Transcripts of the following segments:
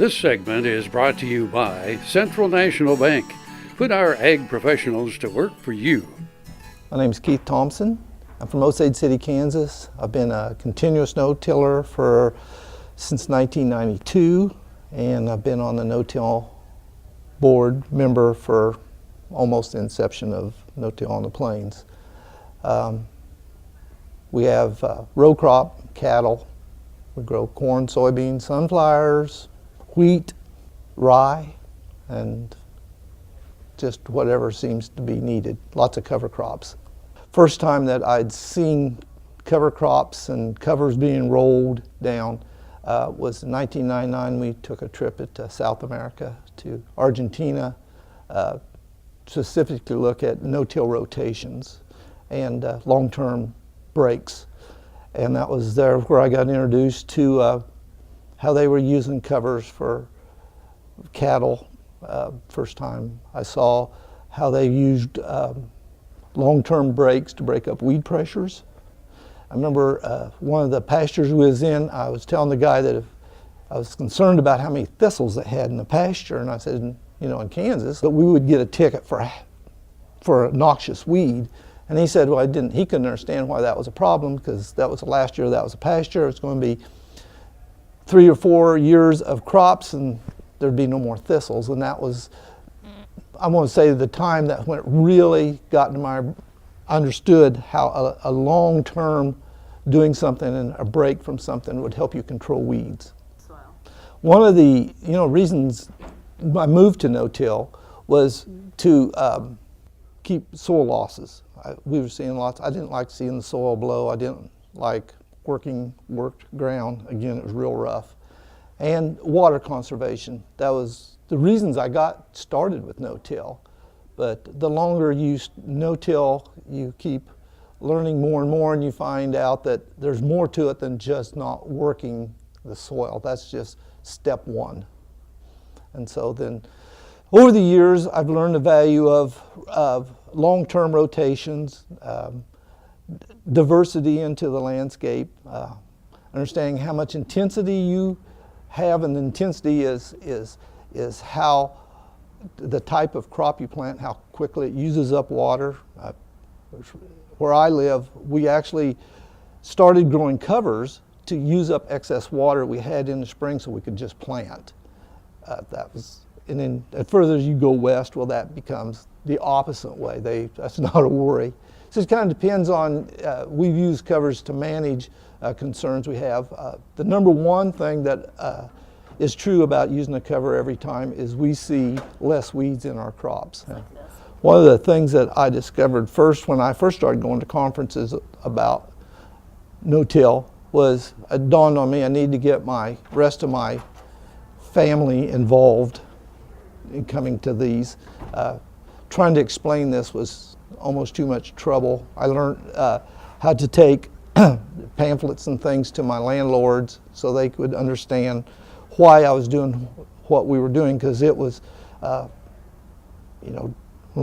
This segment is brought to you by Central National Bank. Put our ag professionals to work for you. My name is Keith Thompson. I'm from Osage City, Kansas. I've been a continuous no-tiller since 1992, and I've been on the no-till board member for almost the inception of no-till on the plains. We have row crop cattle. We grow corn, soybeans, sunflowers, wheat, rye, and just whatever seems to be needed. Lots of cover crops. First time that I'd seen cover crops and covers being rolled down was in 1999. We took a trip to South America, to Argentina, specifically to look at no-till rotations and long-term breaks. And that was there where I got introduced to how they were using covers for cattle. First time I saw how they used long-term breaks to break up weed pressures. I remember one of the pastures we was in, I was telling the guy that if I was concerned about how many thistles it had in the pasture, and I said, you know, in Kansas, that we would get a ticket for a noxious weed. And he said, well, he couldn't understand why that was a problem, because that was the last year that was a pasture. It's going to be 3 or 4 years of crops and there'd be no more thistles. And that was, I want to say, the time that when it really got to understood how a long-term doing something and a break from something would help you control weeds. Soil. One of the reasons I moved to no-till was to keep soil losses. We were seeing lots. I didn't like seeing the soil blow. I didn't like worked ground. Again, it was real rough. And water conservation. That was the reasons I got started with no-till. But the longer you no-till, you keep learning more and more, and you find out that there's more to it than just not working the soil. That's just step one. And so then, over the years, I've learned the value of long-term rotations, diversity into the landscape, understanding how much intensity you have, and the intensity is how the type of crop you plant, how quickly it uses up water. Where I live, we actually started growing covers to use up excess water we had in the spring so we could just plant. And then the further you go west, well, that becomes the opposite way. That's not a worry. So it kind of depends on, we've used covers to manage concerns we have. The number one thing that is true about using a cover every time is we see less weeds in our crops. One of the things that I discovered first when I first started going to conferences about no-till was, it dawned on me I need to get my rest of my family involved in coming to these. Trying to explain this was almost too much trouble. I learned how to take pamphlets and things to my landlords so they could understand why I was doing what we were doing, because it was, when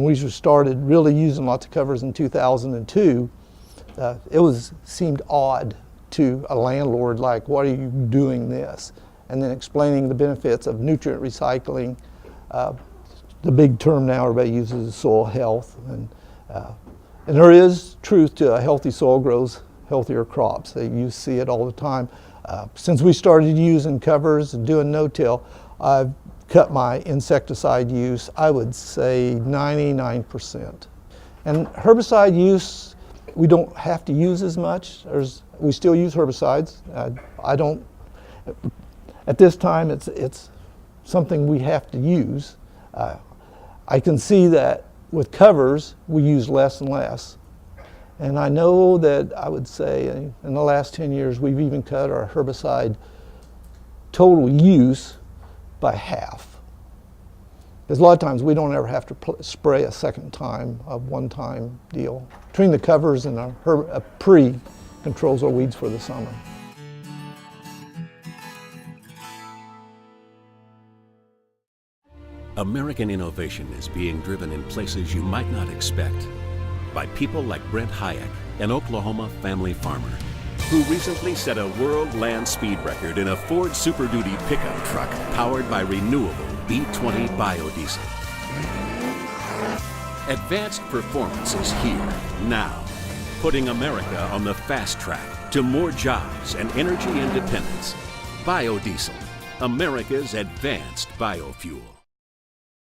we started really using lots of covers in 2002, it seemed odd to a landlord, like, why are you doing this? And then explaining the benefits of nutrient recycling. The big term now everybody uses is soil health, and there is truth to a healthy soil grows healthier crops. You see it all the time. Since we started using covers and doing no-till, I've cut my insecticide use, I would say 99%. And herbicide use, we don't have to use as much. We still use herbicides. I don't. At this time, it's something we have to use. I can see that with covers, we use less and less. And I know that I would say in the last 10 years, we've even cut our herbicide total use by half. Because a lot of times we don't ever have to spray a second time, a one-time deal. Between the covers and a pre controls our weeds for the summer. American innovation is being driven in places you might not expect by people like Brent Hayek, an Oklahoma family farmer. who recently set a world land speed record in a Ford Super Duty pickup truck powered by renewable B20 biodiesel. Advanced performance is here, now, putting America on the fast track to more jobs and energy independence. Biodiesel, America's advanced biofuel.